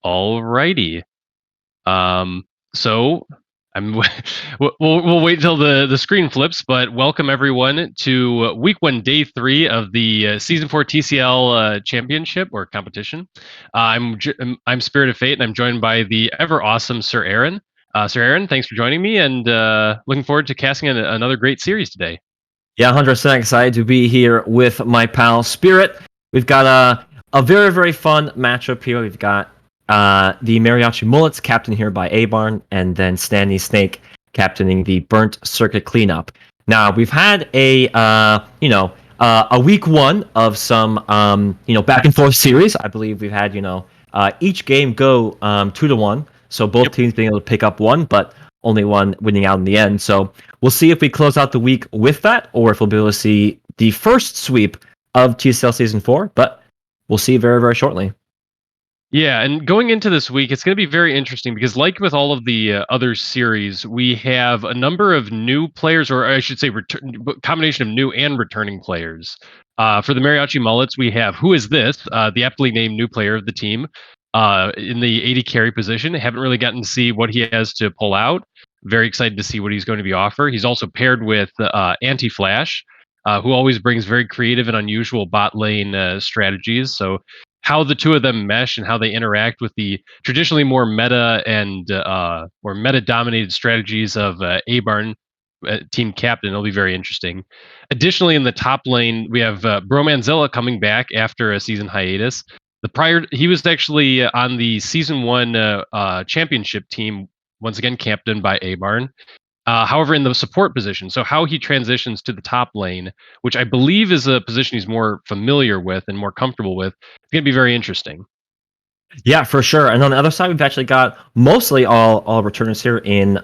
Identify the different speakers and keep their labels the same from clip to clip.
Speaker 1: Alrighty. Um, so I'm we'll wait till the screen flips, but welcome everyone to week one, day three of the season four TCL championship or competition. I'm Spirit of Fate, and I'm joined by the ever awesome Sir Aaron. Sir Aaron, thanks for joining me, and looking forward to casting another great series today.
Speaker 2: Yeah, 100% excited to be here with my pal Spirit. We've got a very, very fun matchup here. We've got the Mariachi Mullets, captained here by A-Barn, and then Stanley Snake, captaining the Burnt Circuit Cleanup. Now, we've had a week one of some, back and forth series. I believe we've had, each game go 2-1. So both teams being able to pick up one, but only one winning out in the end. So we'll see if we close out the week with that, or if we'll be able to see the first sweep of TCL Season 4, but we'll see very, very shortly.
Speaker 1: Yeah, and going into this week, it's going to be very interesting because, like with all of the other series, we have a number of new players, or I should say, combination of new and returning players. For the Mariachi Mullets, we have Who Is This, the aptly named new player of the team, in the 80 carry position. Haven't really gotten to see what he has to pull out. Very excited to see what he's going to be offered. He's also paired with Anti-Flash, who always brings very creative and unusual bot lane strategies. So how the two of them mesh and how they interact with the traditionally more meta and more meta dominated strategies of A-Barn, team captain. It'll be very interesting. Additionally, in the top lane, we have Bromanzilla coming back after a season hiatus. He was actually on the season one championship team, once again captained by A-Barn. However, in the support position, so how he transitions to the top lane, which I believe is a position he's more familiar with and more comfortable with, it's going to be very interesting.
Speaker 2: Yeah, for sure. And on the other side, we've actually got mostly all returners here in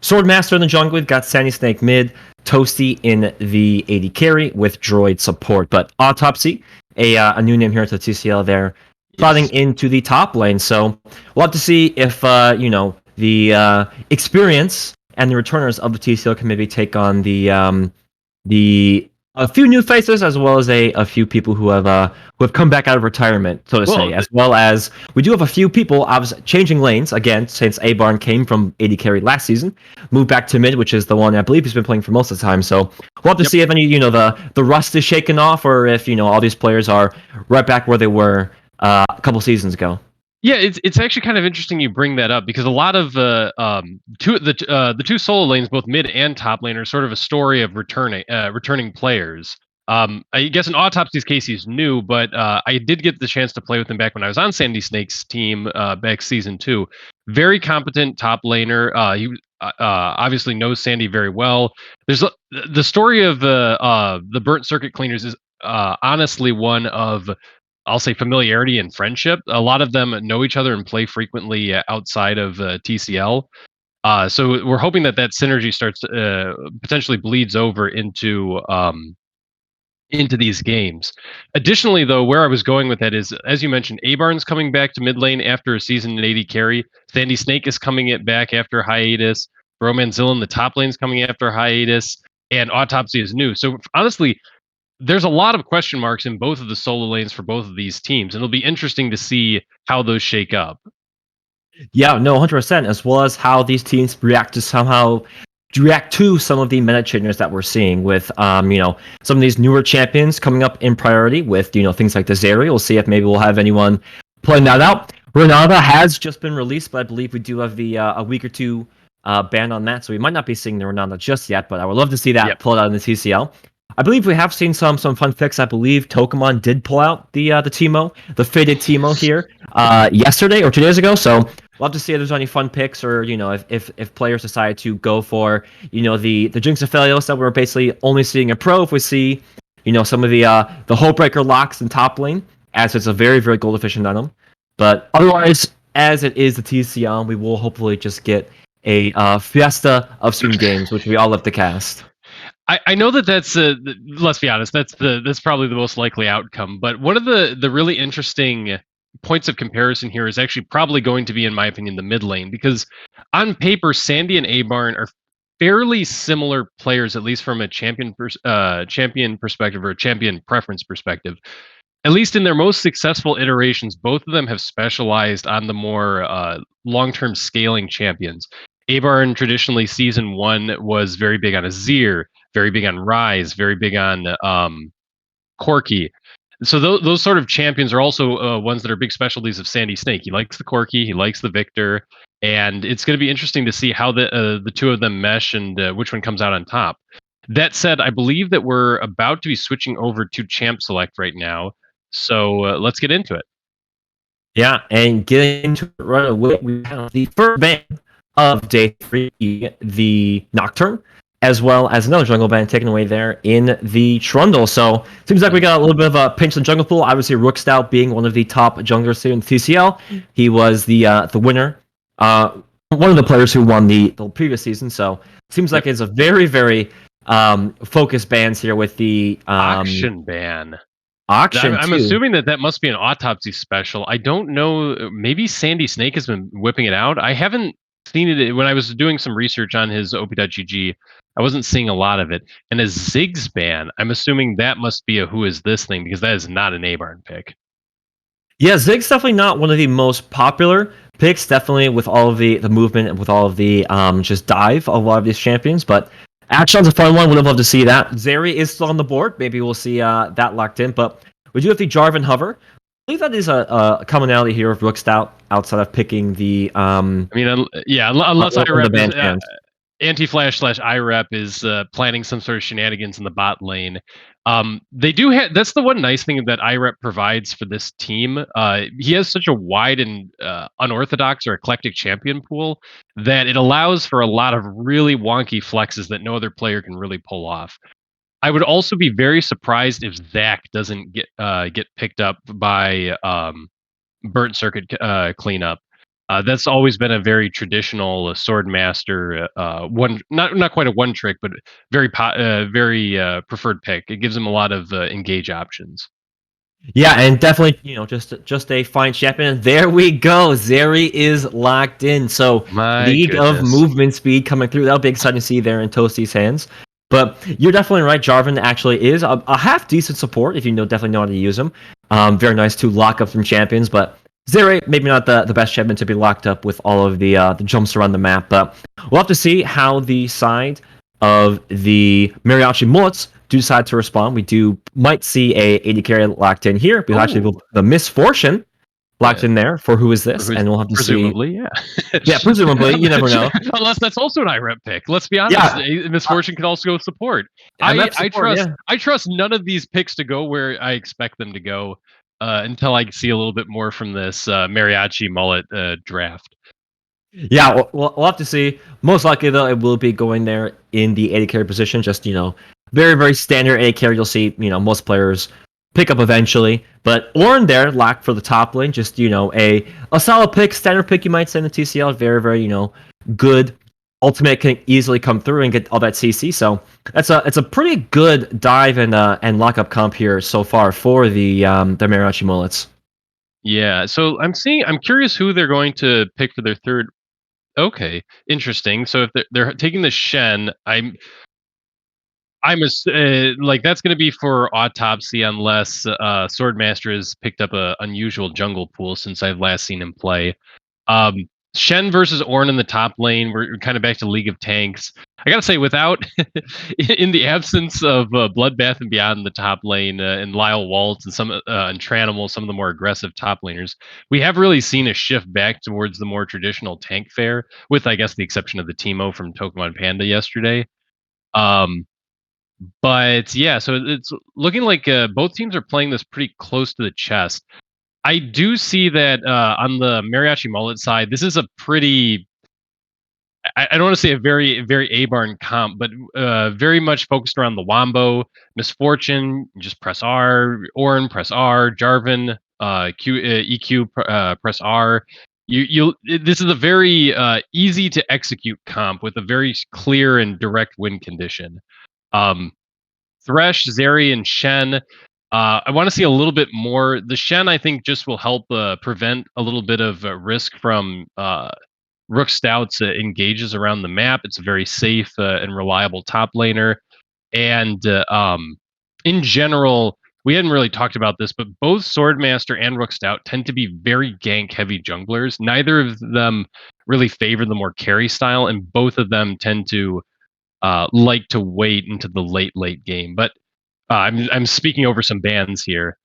Speaker 2: Swordmaster in the jungle. We've got Sandy Snake mid, Toasty in the AD carry with Droid support. But Autopsy, a new name here to TCL there, slotting into the top lane. So we'll have to see if the experience and the returners of the TCL can maybe take on the a few new faces, as well as a few people who have come back out of retirement, so to say. As well as we do have a few people changing lanes again, since A-Barn came from AD carry last season, moved back to mid, which is the one I believe he's been playing for most of the time. So we'll have to see if any the rust is shaken off, or if all these players are right back where they were a couple seasons ago.
Speaker 1: Yeah, it's actually kind of interesting you bring that up, because a lot of the two solo lanes, both mid and top lane, are sort of a story of returning players. I guess in Autopsy's case he's new, but I did get the chance to play with him back when I was on Sandy Snake's team back season 2. Very competent top laner. He obviously knows Sandy very well. There's the story of the Burnt Circuit Cleaners is honestly one of, I'll say, familiarity and friendship. A lot of them know each other and play frequently outside of TCL. So we're hoping that synergy starts potentially bleeds over into these games. Additionally, though, where I was going with that is, as you mentioned, A-Barn's coming back to mid lane after a season in 80 carry. Sandy Snake is coming it back after hiatus. Bromanzilla in the top lane's coming after hiatus. And Autopsy is new. So honestly, there's a lot of question marks in both of the solo lanes for both of these teams, and it'll be interesting to see how those shake up.
Speaker 2: Yeah, no, 100%, as well as how these teams react to some of the meta changes that we're seeing with some of these newer champions coming up in priority with things like the Zeri. We'll see if maybe we'll have anyone pulling that out. Renata has just been released, but I believe we do have the a week or two ban on that, so we might not be seeing the Renata just yet, but I would love to see that pulled out in the TCL. I believe we have seen some fun picks. I believe Tokamon did pull out the Teemo, the faded Teemo here yesterday or 2 days ago. So we'll have to see if there's any fun picks, or if players decide to go for the Jinx Aphelios that we're basically only seeing in pro. If we see some of the Hullbreaker locks in top lane, as it's a very, very gold efficient item. But otherwise, as it is the TCL, we will hopefully just get a fiesta of some games, which we all love to cast.
Speaker 1: I know that's let's be honest, that's probably the most likely outcome. But one of the really interesting points of comparison here is actually probably going to be, in my opinion, the mid lane, because on paper, Sandy and A-Barn are fairly similar players, at least from a champion perspective, or a champion preference perspective. at least in their most successful iterations, both of them have specialized on the more long-term scaling champions. Abarn traditionally season one was very big on Azir, very big on Rise, very big on Corki. So those sort of champions are also ones that are big specialties of Sandy Snake. He likes the Corki, he likes the Victor, and it's going to be interesting to see how the two of them mesh and which one comes out on top. That said, I believe that we're about to be switching over to Champ Select right now, so let's get into it.
Speaker 2: Yeah, and getting into it right away, we have the first ban of day 3, the Nocturne, as well as another jungle ban taken away there in the Trundle. So seems like we got a little bit of a pinch in the jungle pool. Obviously, Rook Stout being one of the top junglers here in TCL. He was the winner, one of the players who won the previous season. So seems like it's a very, very focused bans here with the
Speaker 1: auction ban.
Speaker 2: Auction
Speaker 1: I'm
Speaker 2: too.
Speaker 1: assuming that must be an autopsy special. I don't know. Maybe Sandy Snake has been whipping it out. I haven't seen it when I was doing some research on his op.gg. I wasn't seeing a lot of it. And a Ziggs ban, I'm assuming that must be a who is this thing because that is not an Abarn pick.
Speaker 2: Yeah, Zig's definitely not one of the most popular picks, definitely with all of the movement and with all of the just dive of a lot of these champions, but Action's a fun one. Would have loved to see that. Zeri is still on the board. Maybe we'll see that locked in, but we do have the Jarvan Hover. I believe that is a commonality here of Rook Stout outside of picking the
Speaker 1: I mean, yeah, unless I rep anti-flash / IREP is planning some sort of shenanigans in the bot lane. They do have. That's the one nice thing that IREP provides for this team. He has such a wide and unorthodox or eclectic champion pool that it allows for a lot of really wonky flexes that no other player can really pull off. I would also be very surprised if Zach doesn't get picked up by burnt circuit cleanup. That's always been a very traditional sword master one, not quite a one trick, but very preferred pick. It gives him a lot of engage options.
Speaker 2: Yeah, and definitely, just a fine champion. There we go. Zeri is locked in. So
Speaker 1: My
Speaker 2: League
Speaker 1: goodness.
Speaker 2: of Movement Speed coming through. That'll be exciting to see there in Toasty's hands. But you're definitely right. Jarvan actually is a half decent support if you definitely know how to use him. Very nice to lock up some champions, but Zeri maybe not the best champion to be locked up with all of the jumps around the map. But we'll have to see how the side of the Mariachi Mullets do decide to respond. We might see a AD carry locked in here. We'll actually the Misfortune locked in there for who is this, and we'll have to
Speaker 1: presumably,
Speaker 2: see.
Speaker 1: Yeah.
Speaker 2: Yeah, presumably. You never know.
Speaker 1: Unless that's also an IREP pick. Let's be honest. Yeah. Misfortune can also go support. I trust none of these picks to go where I expect them to go until I see a little bit more from this Mariachi Mullet draft.
Speaker 2: Yeah, we'll have to see. Most likely, though, it will be going there in the AD carry position. Just, very, very standard AD carry. You'll see, most players pick up eventually. But Ornn there, locked for the top lane. Just, a solid pick, standard pick, you might say, in the TCL. Very, very, good. Ultimate can easily come through and get all that CC. So it's a pretty good dive and lockup comp here so far for the Mariachi Mullets.
Speaker 1: Yeah, so I'm curious who they're going to pick for their third. Okay, interesting. So if they're taking the Shen, I'm like that's going to be for autopsy unless Swordmaster has picked up a unusual jungle pool since I've last seen him play. Shen versus Ornn in the top lane. We're kind of back to League of Tanks. I gotta say, without in the absence of Bloodbath and Beyond in the top lane and Lyle Waltz and and Tranimal, some of the more aggressive top laners, we have really seen a shift back towards the more traditional tank fare, with I guess the exception of the Teemo from Pokemon Panda yesterday. But yeah, so it's looking like both teams are playing this pretty close to the chest. I do see that on the Mariachi Mullet side, this is a pretty. I don't want to say a very, very Abarn comp, but very much focused around the Wombo, Misfortune, just press R, Ornn, press R, Jarvan, EQ, press R. This is a very easy to execute comp with a very clear and direct win condition. Thresh, Zeri, and Shen. I want to see a little bit more. The Shen, I think, just will help prevent a little bit of risk from Rook Stout's engages around the map. It's a very safe and reliable top laner. And in general, we hadn't really talked about this, but both Swordmaster and Rook Stout tend to be very gank heavy junglers. Neither of them really favor the more carry style, and both of them tend to like to wait into the late game. But I'm speaking over some bans here.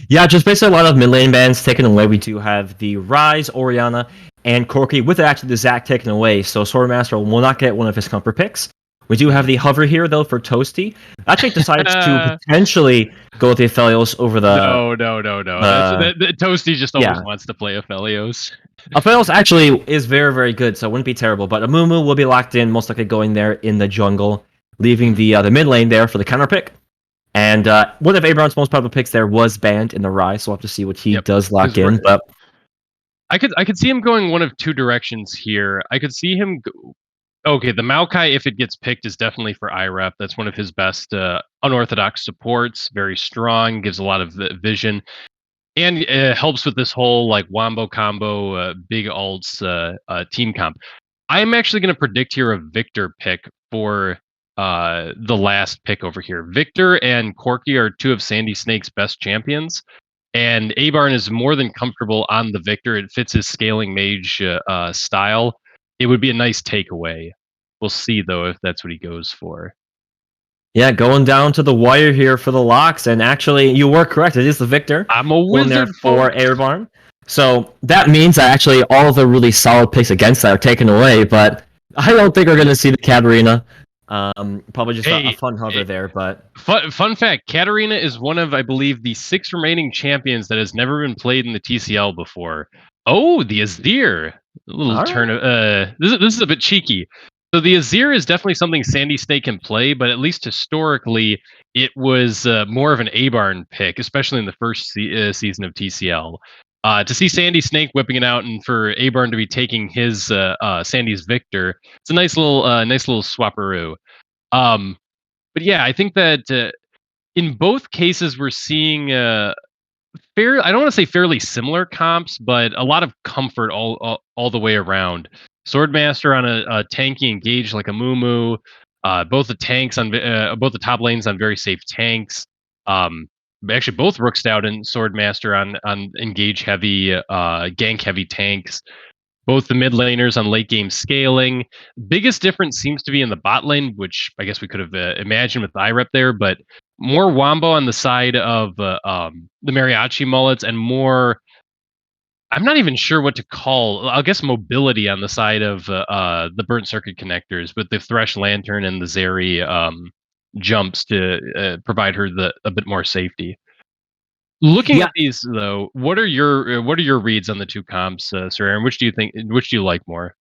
Speaker 2: Yeah, just basically a lot of mid lane bans taken away. We do have the Rise, Orianna, and Corki, with actually the Zac taken away, so Swordmaster will not get one of his comfort picks. We do have the Hover here, though, for Toasty. Actually decides to potentially go with the Aphelios over the...
Speaker 1: No. Toasty just always wants to play Aphelios.
Speaker 2: Aphelios actually is very, very good, so it wouldn't be terrible. But Amumu will be locked in, most likely going there in the jungle, leaving the mid lane there for the counter pick. And one of Abraham's most popular picks there was banned in the Rise, so we'll have to see what he does lock in. But
Speaker 1: I could see him going one of two directions here. I could see him... Okay, the Maokai, if it gets picked, is definitely for IREP. That's one of his best unorthodox supports. Very strong, gives a lot of vision, and helps with this whole like wombo combo, big alts team comp. I'm actually going to predict here a Victor pick for the last pick over here. Victor and Corki are two of Sandy Snake's best champions, and Abarn is more than comfortable on the Victor. It fits his scaling mage style. It would be a nice takeaway. We'll see, though, if that's what he goes for.
Speaker 2: Yeah, going down to the wire here for the locks, and actually, you were correct. It is the Victor.
Speaker 1: I'm a wizard
Speaker 2: there for Airborne. So that means that actually all of the really solid picks against that are taken away, but I don't think we're going to see the Katarina. Probably just a fun hover there, but...
Speaker 1: Fun fact, Katarina is one of, I believe, the 6 remaining champions that has never been played in the TCL before. Oh, the Azir. A little turn of... This is a bit cheeky. So the Azir is definitely something Sandy Snake can play, but at least historically, it was more of an Abarn pick, especially in the first season of TCL. To see Sandy Snake whipping it out, and for Abarn to be taking his Sandy's Victor, it's a nice little swapperoo. But yeah, I think that in both cases we're seeing I don't want to say fairly similar comps, but a lot of comfort all the way around. Swordmaster on a tanky engage like a Mumu. Both the tanks on both the top lanes on very safe tanks. Actually, both Rook Stout and Swordmaster on engage heavy, gank heavy tanks. Both the mid laners on late game scaling. Biggest difference seems to be in the bot lane, which I guess we could have imagined with IREP there, but more wombo on the side of the mariachi mullets, and more... I'm not even sure what to call. I guess mobility on the side of the burnt circuit connectors, with the Thresh Lantern and the Zeri jumps to provide her a bit more safety. Looking at these, though, what are your reads on the two comps, Sir Aaron? Which do you like more?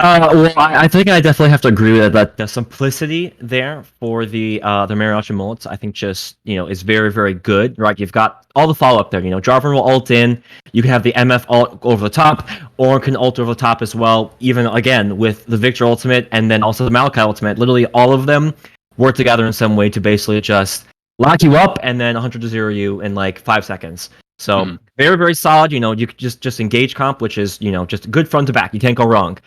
Speaker 2: Well, I think I definitely have to agree with that. The simplicity there for the Mariachi Mullets, I think just, is very, very good, right? You've got all the follow-up there. Jarvan will ult in. You can have the MF ult over the top, or can ult over the top as well, even, again, with the Victor ultimate, and then also the Maokai ultimate. Literally, all of them work together in some way to basically just lock you up and then 100-0 you in, like, 5 seconds. So, very, very solid. You could just engage comp, which is, just good front to back. You can't go wrong.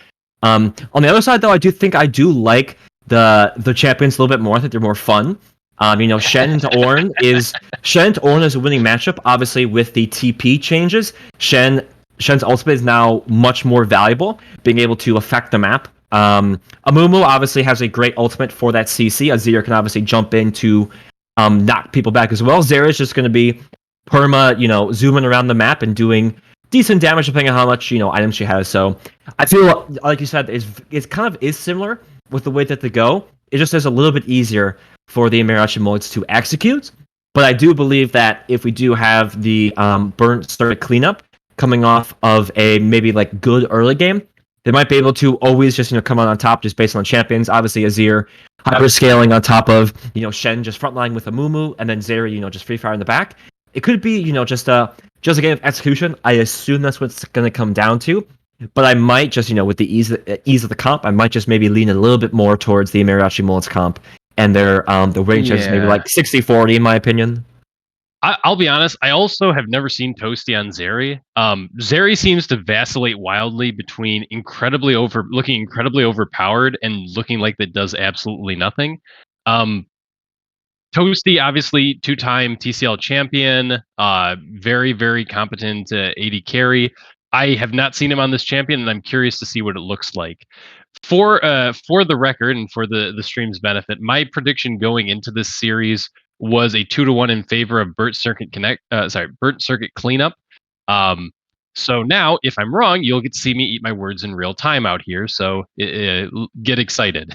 Speaker 2: On the other side, though, I do like the champions a little bit more. I think they're more fun. Shen to Ornn is a winning matchup. Obviously, with the TP changes, Shen's ultimate is now much more valuable, being able to affect the map. Amumu obviously has a great ultimate for that CC. Azir can obviously jump in to knock people back as well. Zera is just going to be perma, zooming around the map and doing decent damage depending on how much items she has. So I feel like you said it's kind of similar with the way that they go. It just is a little bit easier for the Mariachi Mullets to execute. But I do believe that if we do have the burnt circuit cleanup coming off of a maybe like good early game, they might be able to always just come out on top just based on champions. Obviously Azir hyper scaling on top of Shen just frontline with a Mumu, and then Zeri just free fire in the back. It could be just a game of execution. I assume that's what it's going to come down to. But I might just, with the ease of the comp, I might just maybe lean a little bit more towards the Mariachi Mullets comp, and their the range is maybe like 60-40 in my opinion.
Speaker 1: I'll be honest, I also have never seen Toasty on Zeri. Zeri seems to vacillate wildly between looking incredibly overpowered and looking like that does absolutely nothing. Toasty, obviously two-time TCL champion, very, very competent AD carry. I have not seen him on this champion, and I'm curious to see what it looks like. For the record and for the stream's benefit, my prediction going into this series was a 2-1 in favor of Burnt Circuit Cleanup. So now, if I'm wrong, you'll get to see me eat my words in real time out here. So get excited.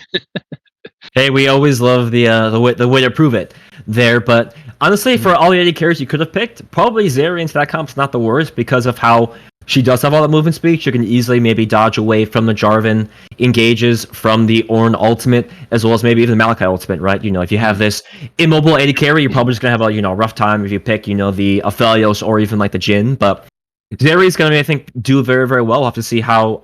Speaker 2: Hey, we always love the way to prove it there. But honestly, for all the AD carries you could have picked, probably Zeri into that comp's not the worst because of how she does have all that movement speed. She can easily maybe dodge away from the Jarvan engages, from the Ornn ultimate, as well as maybe even the Malachi ultimate, right? You know, if you have this immobile AD carry, you're probably just gonna have a rough time if you pick the Aphelios or even like the Jhin. But Zeri's gonna, I think, do very, very well. We'll have to see how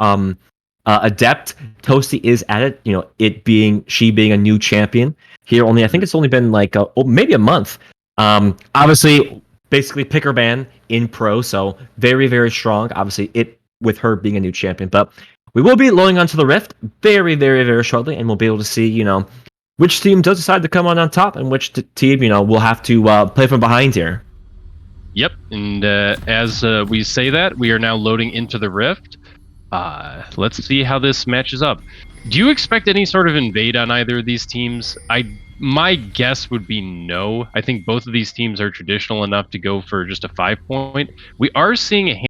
Speaker 2: adept Toasty is at it. You know, she being a new champion here. I think it's only been like maybe a month. Obviously, basically pick or ban in pro, so very, very strong. Obviously, with her being a new champion, but we will be loading onto the Rift very, very, very shortly, and we'll be able to see which team does decide to come on top and which team will have to play from behind here.
Speaker 1: Yep, and as we say that, we are now loading into the Rift. Let's see how this matches up. Do you expect any sort of invade on either of these teams? My guess would be no. I think both of these teams are traditional enough to go for just a 5-point. We are seeing a